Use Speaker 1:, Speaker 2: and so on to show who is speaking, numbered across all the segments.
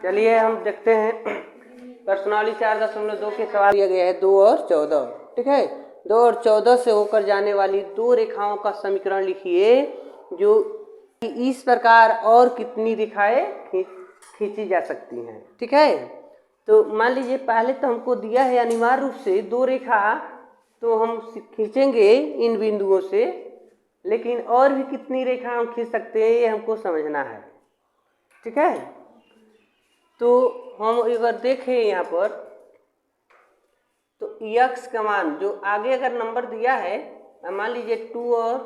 Speaker 1: चलिए हम देखते हैं प्रश्नावली 4.2 के सवाल दिया गया है 2 और 14। ठीक है, 2 और 14 से होकर जाने वाली दो रेखाओं का समीकरण लिखिए जो इस प्रकार और कितनी रेखाएं खींची जा सकती हैं। ठीक है, तो मान लीजिए पहले तो हमको दिया है अनिवार्य रूप से दो रेखा, तो हम खींचेंगे इन बिंदुओं से, लेकिन और भी कितनी रेखा हम खींच सकते हैं ये हमको समझना है। ठीक है, तो हम अगर देखें यहाँ पर तो x का मान जो आगे अगर नंबर दिया है, मान लीजिए 2 और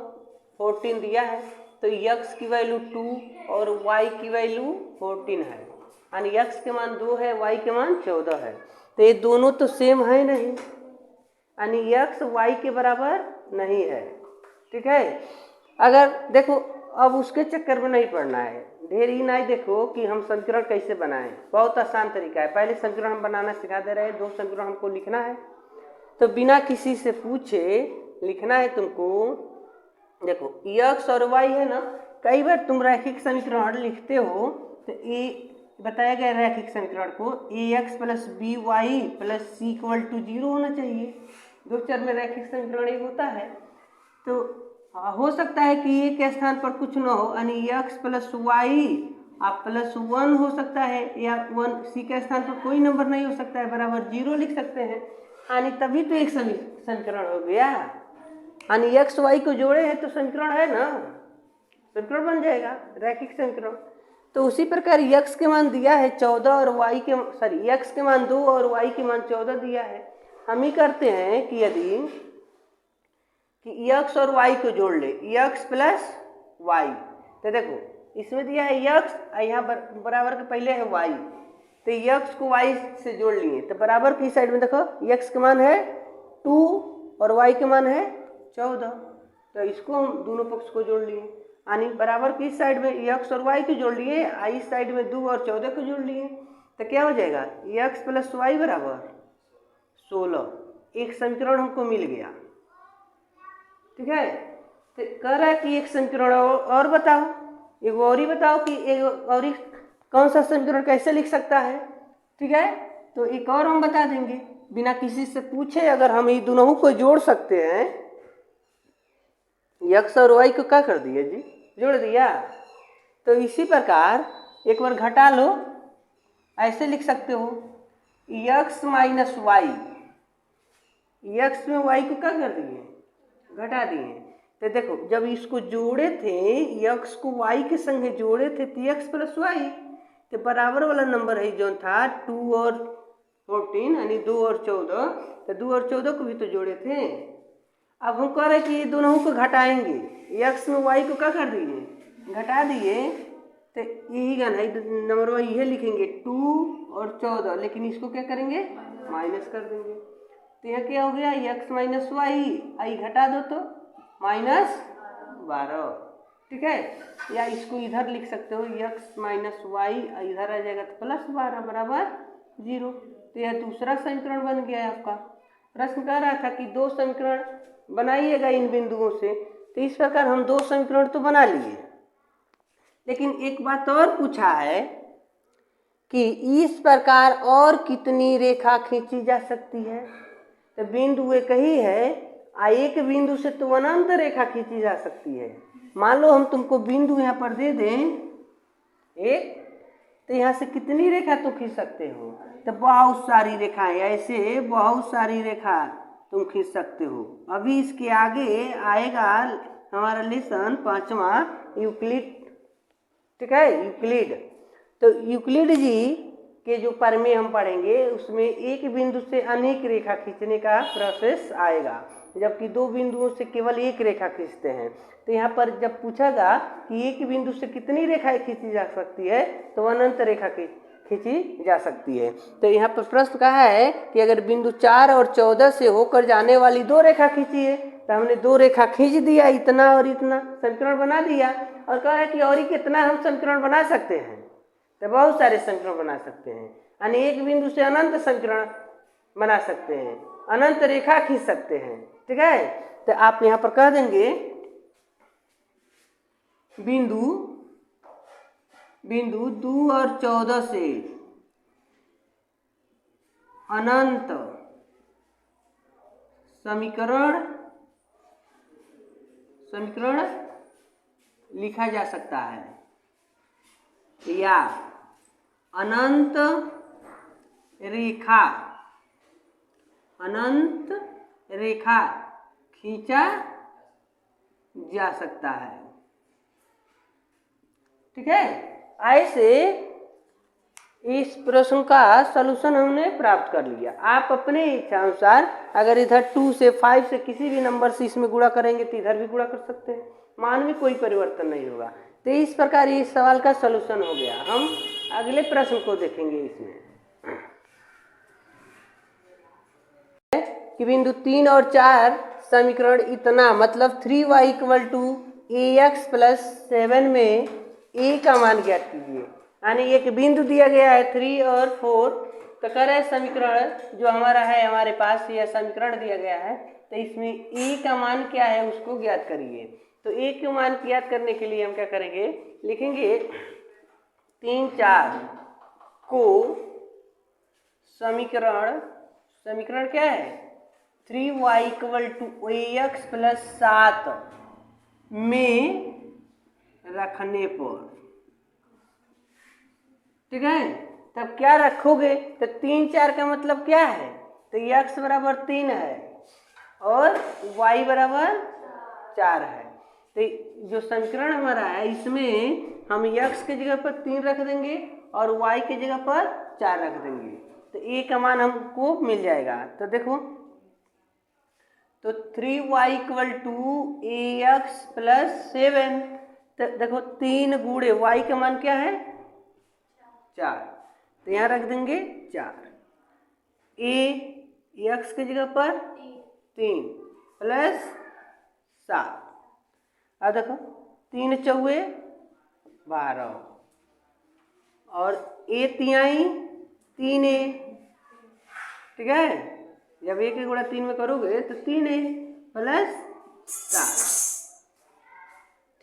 Speaker 1: 14 दिया है, तो x की वैल्यू 2 और y की वैल्यू 14 है, यानी x के मान 2 है, y के मान 14 है। तो ये दोनों तो सेम है नहीं, यानी x y के बराबर नहीं है। ठीक है, अगर देखो अब उसके चक्कर में नहीं पड़ना है, ढेर ही नहीं देखो कि हम समीकरण कैसे बनाएं। बहुत आसान तरीका है, पहले समीकरण हम बनाना सिखा दे रहे हैं। दो समीकरण हमको लिखना है, तो बिना किसी से पूछे लिखना है तुमको। देखो x और y है ना, कई बार तुम रैखिक समीकरण लिखते हो तो ये बताया गया रैखिक समीकरण को ax plus b y plus c equal to 0 होना चाहिए। दो चर में रैखिक समीकरण ये होता है, तो हो सकता है कि एक के स्थान पर कुछ न हो, यानी x प्लस वाई आप प्लस 1 हो सकता है, या 1 सी के स्थान पर कोई नंबर नहीं हो सकता है, बराबर 0 लिख सकते हैं, यानी तभी तो एक समीकरण हो गया। यानी x y को जोड़े हैं तो समीकरण है ना, समीकरण बन जाएगा रैखिक समीकरण। तो उसी प्रकार x के मान दिया है 14 और x के मान 2 और y के मान 14 दिया है। हम ही करते हैं कि यदि कि x और y को जोड़ ले, x प्लस y, तो देखो इसमें दिया है x, यहाँ बराबर के पहले है y, तो x को y से जोड़ लिए, तो बराबर की साइड में देखो x के मान है 2 और y के मान है 14, तो इसको हम दोनों पक्ष को जोड़ लिए, यानी बराबर की साइड में x और y को जोड़ लिए, इस साइड में 2 और 14 को जोड़ लिए, तो क्या हो जाएगा x प्लस y बराबर 16। एक समीकरण हमको मिल गया। ठीक है, तो कह रहा है कि एक समीकरण और बताओ, एक और ही बताओ कि एक और ही कौन सा समीकरण कैसे लिख सकता है। ठीक है, तो एक और हम बता देंगे बिना किसी से पूछे। अगर हम ये दोनों को जोड़ सकते हैं, x और y को क्या कर दिए जी, जोड़ दिया, तो इसी प्रकार एक बार घटा लो, ऐसे लिख सकते हो x माइनस वाई, x में y को क्या कर दिए, घटा दिए। तो देखो जब इसको जोड़े थे, x को y के संग जोड़े थे, तो x प्लस वाई, तो बराबर वाला नंबर है जो था 2 और 14, यानी 2 और 14, तो 2 और 14 को भी तो जोड़े थे। अब हम कह रहे हैं कि ये दोनों को घटाएंगे, x में y को क्या कर दिए, घटा दिए, तो यही गाना है नंबर वाई यह लिखेंगे 2 और 14, लेकिन इसको क्या करेंगे, माइनस कर देंगे। तो यह क्या हो गया, x माइनस वाई, आई घटा दो तो माइनस 12। ठीक है, या इसको इधर लिख सकते हो x माइनस वाई, इधर आ जाएगा तो प्लस 12 बराबर 0। तो यह दूसरा समीकरण बन गया है आपका। प्रश्न कह रहा था कि दो समीकरण बनाइएगा इन बिंदुओं से, तो इस प्रकार हम दो समीकरण तो बना लिए, लेकिन एक बात और पूछा है कि इस प्रकार और कितनी रेखा खींची जा सकती है। तो बिंदु एक ही है, एक बिंदु से तो अनंत रेखा खींची जा सकती है। मान लो हम तुमको बिंदु यहाँ पर दे दें एक, तो यहाँ से कितनी रेखा तो खींच सकते हो, तो बहुत सारी रेखाएं, ऐसे बहुत सारी रेखा तुम खींच सकते हो। अभी इसके आगे आएगा हमारा लेसन 5वां यूक्लिड। ठीक है, यूक्लिड, तो यूक्लिड जी के जो प्रमेय हम पढ़ेंगे उसमें एक बिंदु से अनेक रेखा खींचने का प्रोसेस आएगा, जबकि दो बिंदुओं से केवल एक रेखा खींचते हैं। तो यहाँ पर जब पूछागा कि एक बिंदु से कितनी रेखाएं खींची जा सकती है, तो अनंत रेखा खींची जा सकती है। तो यहाँ पर प्रश्न कहा है कि अगर बिंदु 4 और 14 से होकर जाने वाली दो रेखा खींची है, तो हमने दो रेखा खींच दिया, इतना और इतना समीकरण बना दिया, और कहा है कि और ही कितना हम समीकरण बना सकते हैं, तो बहुत सारे समीकरण बना सकते हैं, यानी एक बिंदु से अनंत समीकरण बना सकते हैं, अनंत रेखा खींच सकते हैं। ठीक है, तो आप यहाँ पर कह देंगे बिंदु 2 और 14 से अनंत समीकरण लिखा जा सकता है या अनंत रेखा खींचा जा सकता है। ठीक है, ऐसे इस प्रश्न का सलूशन हमने प्राप्त कर लिया। आप अपने इच्छा अनुसार अगर इधर 2 से 5 से किसी भी नंबर से इसमें गुणा करेंगे तो इधर भी गुणा कर सकते हैं, मान में कोई परिवर्तन नहीं होगा। तो इस प्रकार इस सवाल का सलूशन हो गया। हम अगले प्रश्न को देखेंगे। इसमें कि बिंदु 3 और 4 समीकरण इतना मतलब 3y = ax + 7 में a का मान ज्ञात कीजिए। यानी एक बिंदु दिया गया है 3 और 4, तो कह रहे समीकरण जो हमारा है, हमारे पास यह समीकरण दिया गया है, तो इसमें a का मान क्या है उसको ज्ञात करिए। तो a के मान ज्ञात करने के लिए हम क्या करेंगे, लिखेंगे 3, 4 को समीकरण क्या है 3y = ax + 7 में रखने पर, ठीक है। तब क्या रखोगे, तो 3, 4 का मतलब क्या है, तो x = 3 है और y = 4 है। तो जो समीकरण हमारा है इसमें हम x के जगह पर 3 रख देंगे और y के जगह पर 4 रख देंगे, तो a का मान हमको मिल जाएगा। तो देखो, तो 3y = ax + 7, तो देखो 3 गुणे y का मान क्या है 4, तो यहाँ रख देंगे 4। x के जगह पर 3 + 7। अब देखो 3 चौके 12 और a तिहाई 3a, ठीक है। जब a के गुणा 3 में करोगे तो 3a + 7,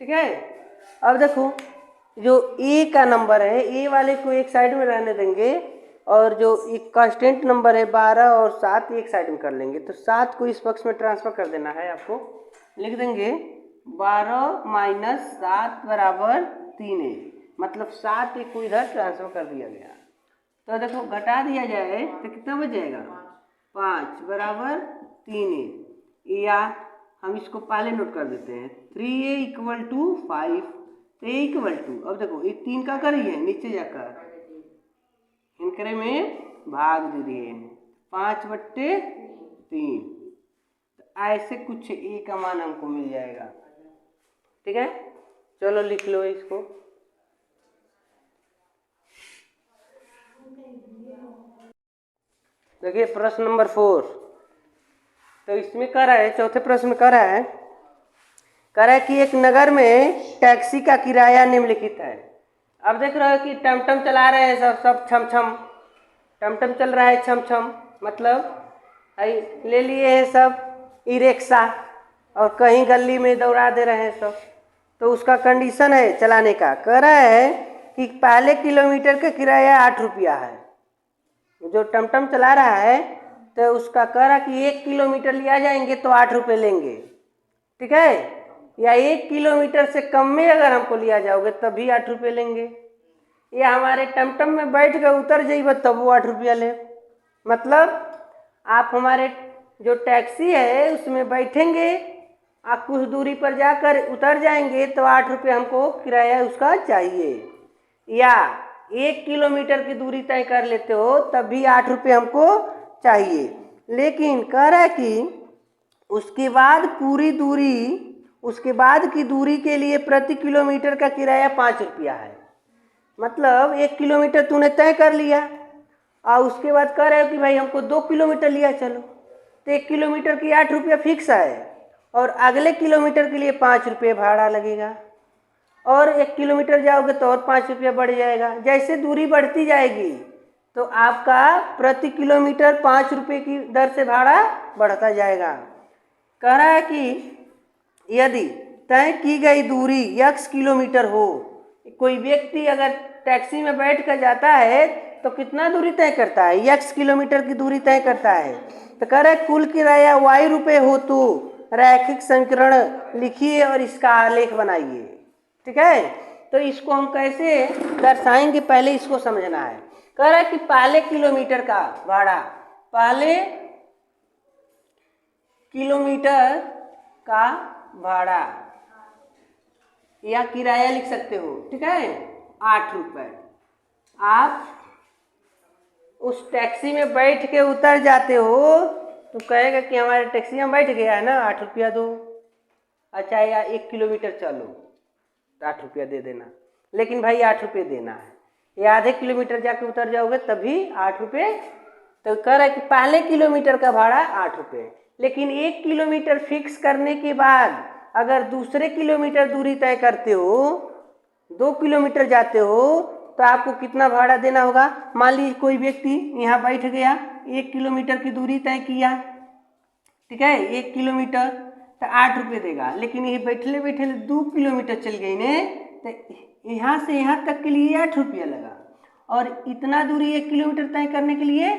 Speaker 1: ठीक है। अब देखो जो a का नंबर है, a वाले को एक साइड में रहने देंगे और जो एक कांस्टेंट नंबर है 12 और 7 एक साइड में कर लेंगे। तो 7 को इस पक्ष में ट्रांसफर कर देना है आपको, लिख देंगे 12 - 7 = 3a, मतलब 7 को इधर ट्रांसफर कर दिया गया। तो देखो घटा दिया जाए तो कितना बच जाएगा, 5 = 3a, या हम इसको पहले नोट कर देते हैं 3a = 5, a अब देखो ये 3 का करिए नीचे जाकर इनकरे में भाग दीजिए 5/3, तो ऐसे कुछ a का मान हमको मिल जाएगा। ठीक है, चलो लिख लो इसको। देखिए प्रश्न नंबर 4, तो इसमें कह रहा है, चौथे प्रश्न में कह रहा है कि एक नगर में टैक्सी का किराया निम्नलिखित है। अब देख रहे हो कि टमटम चला रहे हैं सब छम छम, टमटम चल रहा है छम छम, मतलब ले लिए हैं सब ई रिक्शा और कहीं गली में दौड़ा दे रहे हैं सब। तो उसका कंडीशन है चलाने का, कह रहा है कि पहले किलोमीटर का किराया 8 रुपया है। जो टमटम चला रहा है तो उसका कह रहा कि 1 किलोमीटर लिया जाएंगे तो 8 रुपये लेंगे, ठीक है, या 1 किलोमीटर से कम में अगर हमको लिया जाओगे तब भी 8 रुपये लेंगे, या हमारे टमटम में बैठ कर उतर जाइए तब वो 8 रुपया ले। मतलब आप हमारे जो टैक्सी है उसमें बैठेंगे, आप कुछ दूरी पर जाकर उतर जाएंगे तो 8 रुपये हमको किराया उसका चाहिए, या 1 किलोमीटर की दूरी तय कर लेते हो तब भी 8 रुपये हमको चाहिए। लेकिन कह रहा है कि उसके बाद की दूरी के लिए प्रति किलोमीटर का किराया 5 रुपया है। मतलब 1 किलोमीटर तूने तय कर लिया और उसके बाद कह रहे हो कि भाई हमको 2 किलोमीटर लिया चलो, तो 1 किलोमीटर की 8 रुपया फिक्स है और अगले किलोमीटर के लिए 5 रुपये भाड़ा लगेगा, और 1 किलोमीटर जाओगे तो और 5 रुपया बढ़ जाएगा। जैसे दूरी बढ़ती जाएगी तो आपका प्रति किलोमीटर 5 रुपये की दर से भाड़ा बढ़ता जाएगा। कह रहा है कि यदि तय की गई दूरी x किलोमीटर हो, कोई व्यक्ति अगर टैक्सी में बैठ कर जाता है तो कितना दूरी तय करता है, x किलोमीटर की दूरी तय करता है। तो कह रहा है कुल किराया y रुपये हो तो रैखिक समीकरण लिखिए और इसका आलेख बनाइए। ठीक है, तो इसको हम कैसे दर्शाएंगे, पहले इसको समझना है। कह रहा है कि पहले किलोमीटर का भाड़ा, पहले किलोमीटर का भाड़ा या किराया लिख सकते हो। ठीक है, 8 रुपये। आप उस टैक्सी में बैठ के उतर जाते हो तो कहेगा कि हमारे टैक्सी में बैठ गया है ना, 8 रुपया दो। अच्छा, या 1 किलोमीटर चलो तो 8 रुपया दे देना, लेकिन भाई 8 रुपये देना है। या आधे किलोमीटर जाके उतर जाओगे तभी 8 रुपये। तो कह रहा है कि पहले किलोमीटर का भाड़ा 8 रुपये, लेकिन 1 किलोमीटर फिक्स करने के बाद अगर दूसरे किलोमीटर दूरी तय करते हो, 2 किलोमीटर जाते हो, तो आपको कितना भाड़ा देना होगा। मान लीजिए कोई व्यक्ति यहाँ बैठ गया, 1 किलोमीटर की दूरी तय किया। ठीक है, 1 किलोमीटर तो 8 रुपये देगा, लेकिन ये बैठले बैठले 2 किलोमीटर चल गई ने, तो यहाँ से यहाँ तक के लिए 8 रुपया लगा, और इतना दूरी 1 किलोमीटर तय करने के लिए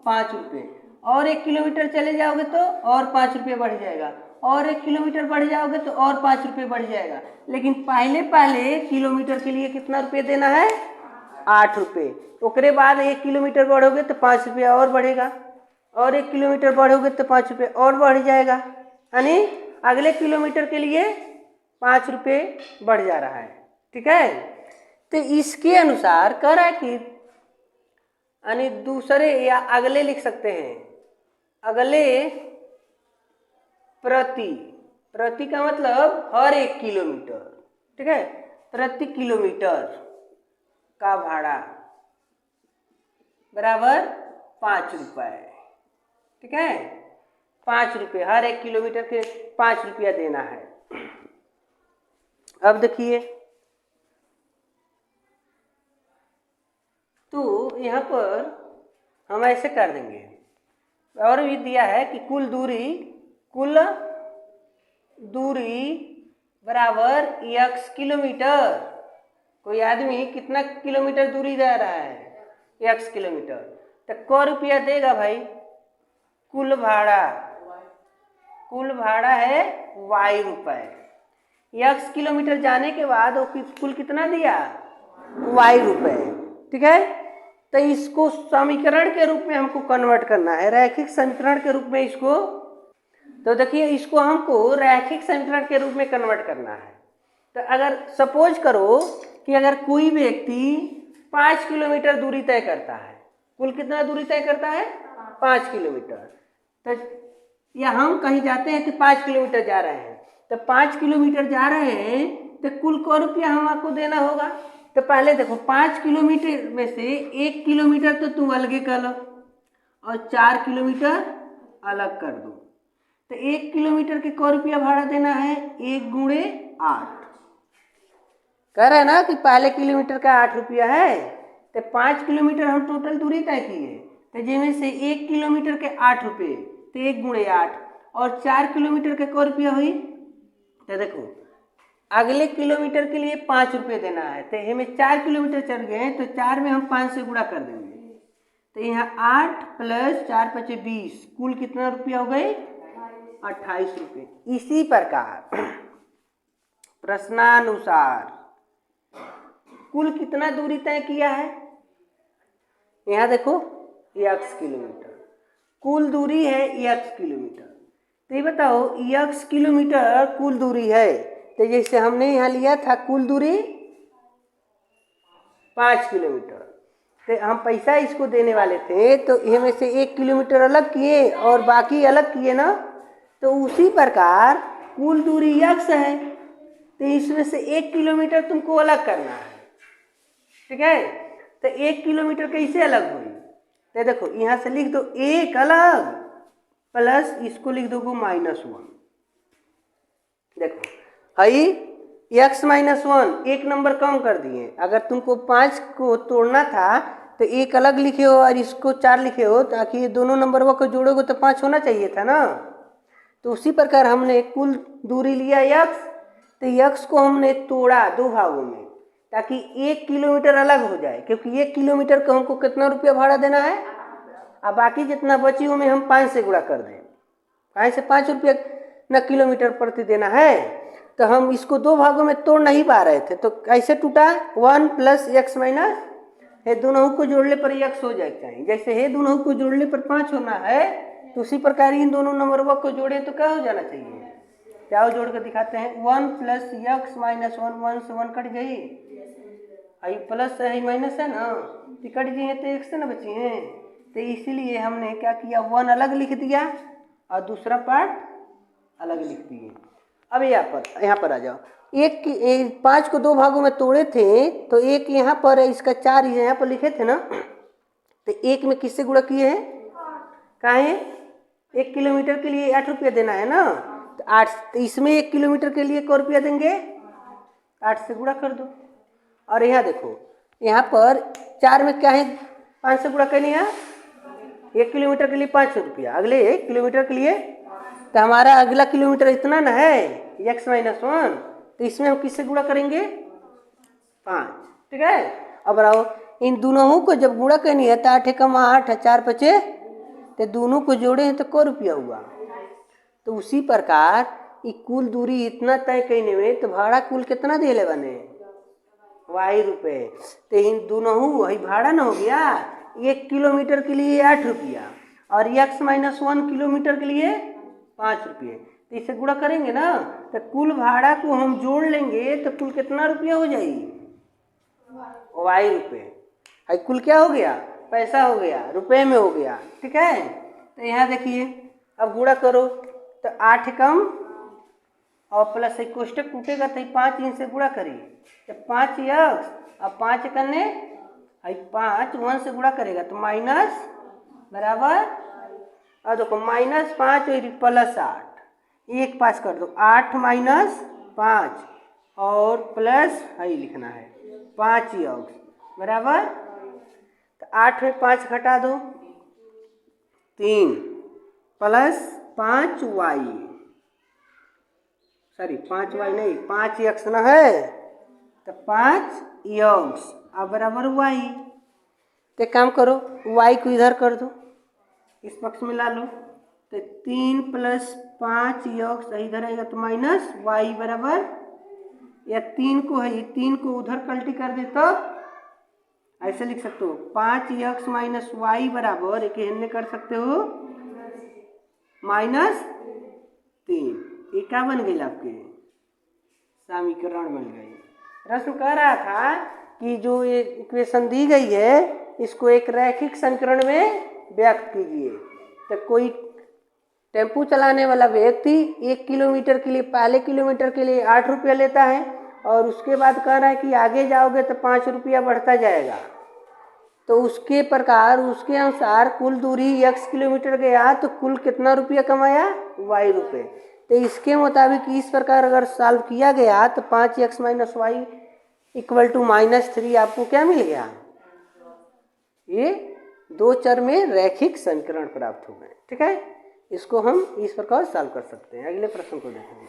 Speaker 1: 5 रुपये, और 1 किलोमीटर चले जाओगे तो और 5 रुपये बढ़ जाएगा, और 1 किलोमीटर बढ़ जाओगे तो और 5 रुपये बढ़ जाएगा। लेकिन पहले किलोमीटर के लिए कितना रुपये देना है, 8 रुपये। उसके बाद 1 किलोमीटर बढ़ोगे तो 5 रुपया और बढ़ेगा, और 1 किलोमीटर बढ़ोगे तो 5 रुपये और बढ़ जाएगा, यानी अगले किलोमीटर के लिए 5 रुपये बढ़ जा रहा है। ठीक है, तो इसके अनुसार कह रहा है कि यानी दूसरे या अगले लिख सकते हैं, अगले प्रति का मतलब हर 1 किलोमीटर। ठीक है, प्रति किलोमीटर का भाड़ा बराबर 5 रुपये। ठीक है, 5 रुपये, हर 1 किलोमीटर के 5 रुपया देना है। अब देखिए, तो यहाँ पर हम ऐसे कर देंगे, और भी दिया है कि कुल दूरी बराबर x किलोमीटर। कोई आदमी कितना किलोमीटर दूरी जा रहा है, x किलोमीटर, तो क रुपया देगा भाई। कुल भाड़ा है y रुपये। x किलोमीटर जाने के बाद वो कुल कितना दिया, y रुपये। ठीक है, तो इसको समीकरण के रूप में हमको कन्वर्ट करना है, रैखिक समीकरण के रूप में इसको। तो देखिए, इसको हमको रैखिक समीकरण के रूप में कन्वर्ट करना है। तो अगर सपोज करो कि अगर कोई व्यक्ति 5 किलोमीटर दूरी तय करता है, कुल कितना दूरी तय करता है, 5 किलोमीटर, तो या हम कहीं जाते हैं कि 5 किलोमीटर जा रहे हैं, तो 5 किलोमीटर जा रहे हैं तो कुल क रुपया हमको देना होगा। तो पहले देखो, 5 किलोमीटर में से 1 किलोमीटर तो तुम अलग कर लो और 4 किलोमीटर अलग कर दो, तो 1 किलोमीटर के क रुपया भाड़ा देना है, 1 गुणे 8। कह रहे हैं ना कि पहले किलोमीटर का 8 रुपया है, तो 5 किलोमीटर हम टोटल दूरी तय किए, तो जिसमें से 1 किलोमीटर के 8 रुपये, तो 1 गुणे 8, और 4 किलोमीटर के क रुपया हुई। तो देखो, अगले किलोमीटर के लिए 5 रुपये देना है, तो हमें 4 किलोमीटर चल गए, तो 4 में हम 5 से गुणा कर देंगे, तो यहाँ 8 + 4 = 20, कुल कितना रुपया हो गए, 28 रुपये। इसी प्रकार प्रश्नानुसार कुल कितना दूरी तय किया है, यहाँ देखो x किलोमीटर, कुल दूरी है x किलोमीटर। तो ये बताओ, x किलोमीटर कुल दूरी है, तो जैसे हमने यहाँ लिया था कुल दूरी 5 किलोमीटर, तो हम पैसा इसको देने वाले थे, तो इनमें से 1 किलोमीटर अलग किए और बाकी अलग किए ना, तो उसी प्रकार कुल दूरी x है, तो इसमें से 1 किलोमीटर तुमको अलग करना है। ठीक है, तो 1 किलोमीटर कैसे अलग हुई, तो देखो यहाँ से लिख दो 1 अलग प्लस इसको लिख दो -1। देखो हई x -1 1 नंबर कम कर दिए। अगर तुमको 5 को तोड़ना था तो 1 अलग लिखे हो और इसको 4 लिखे हो, ताकि ये दोनों नंबरों को जोड़ोगे तो 5 होना चाहिए था ना। तो उसी प्रकार हमने कुल दूरी लिया x, तो x को हमने तोड़ा 2 भागों में, ताकि 1 किलोमीटर अलग हो जाए, क्योंकि 1 किलोमीटर को हमको कितना रुपया भाड़ा देना है, अब बाकी जितना बची में हम 5 से गुणा कर दें, 5 से 5 रुपया न किलोमीटर प्रति देना है। तो हम इसको दो भागों में तोड़ नहीं पा रहे थे, तो कैसे टूटा, 1 प्लस एक्स माइनस, है दोनों को जोड़ने पर x हो जाए चाहिए, जैसे है दोनों को जोड़ने पर 5 होना है, तो उसी प्रकार इन दोनों नंबरों को जोड़े तो क्या हो जाना चाहिए, क्या हो, जोड़ कर दिखाते हैं, 1 प्लस एक्स माइनस 1, 1 से 1 कट जाइए, आई प्लस है माइनस है ना, तो कट जाइए तो एक से ना बची हैं, तो इसीलिए हमने क्या किया, 1 अलग लिख दिया और दूसरा पार्ट अलग लिख दिए। अब यहाँ पर आ जाओ, 5 को दो भागों में तोड़े थे, तो एक यहाँ पर है, इसका 4 यहाँ पर लिखे थे ना, तो एक में किससे गुणा किए हैं, कहाँ है, 1 किलोमीटर के लिए 8 रुपया देना है ना, तो 8, तो इसमें 1 किलोमीटर के लिए 1 रुपया देंगे, 8 से गुणा कर दो। और यहाँ देखो, यहाँ पर 4 में क्या है, 5 से गुणा करनी है, 1 किलोमीटर के लिए 5 रुपया, अगले 1 किलोमीटर के लिए, तो हमारा अगला किलोमीटर इतना ना है x माइनस 1, तो इसमें हम किससे गुणा करेंगे, 5, ठीक है। अब रहो, इन दोनों को जब गुणा करनी है तो 8 एकम 8 4 5, तो दोनों को जोड़े हैं तो क रुपया हुआ। तो उसी प्रकार ये कुल दूरी इतना तय करने में तो भाड़ा कुल कितना दे ले बने, y रुपये, तो इन दोनों वही भाड़ा ना हो गया, 1 किलोमीटर के लिए 8 रुपया और x माइनस 1 किलोमीटर के लिए 5 रुपये, तो इसे गुणा करेंगे ना, तो कुल भाड़ा को हम जोड़ लेंगे तो कुल कितना रुपया हो जाएगी, y रुपये, कुल क्या हो गया, पैसा हो गया, रुपए में हो गया, ठीक है। तो यहाँ देखिए, अब गुणा करो तो 8 कम और प्लस कोष्टक टूटेगा तो 5 इनसे गुणा करिए, तो 5 x और 5 करने 5 1 से गुणा करेगा तो माइनस बराबर, और देखो -5 और प्लस 8, एक पास कर दो, 8 माइनस 5 और प्लस है लिखना है 5 x बराबर, तो 8 में 5 घटा दो 3 प्लस 5y, सॉरी 5y नहीं 5x ना है, तो 5x अब बराबर y, तो काम करो y को इधर कर दो, इस पक्ष में ला लो, तो 3 प्लस 5x इधर आएगा तो माइनस y बराबर, या 3 को है 3 को उधर पलटी कर दे तो ऐसे लिख सकते हो 5x माइनस y बराबर, एक हिन्ने कर सकते हो -3, ये क्या बन गई आपके, समीकरण बन गई। प्रश्न कह रहा था कि जो ये इक्वेशन दी गई है इसको एक रैखिक समीकरण में व्यक्त कीजिए। तो कोई टेम्पू चलाने वाला व्यक्ति 1 किलोमीटर के लिए, पहले किलोमीटर के लिए 8 रुपया लेता है और उसके बाद कह रहा है कि आगे जाओगे तो 5 रुपया बढ़ता जाएगा, तो उसके प्रकार उसके अनुसार कुल दूरी x किलोमीटर गया तो कुल कितना रुपया कमाया, y रुपये। तो इसके मुताबिक इस प्रकार अगर सॉल्व किया गया तो 5x minus Y equal to -3 आपको क्या मिल गया, ये 2 चर में रैखिक समीकरण प्राप्त हो गए, ठीक है। इसको हम इस प्रकार सॉल्व कर सकते हैं। अगले प्रश्न को देखेंगे।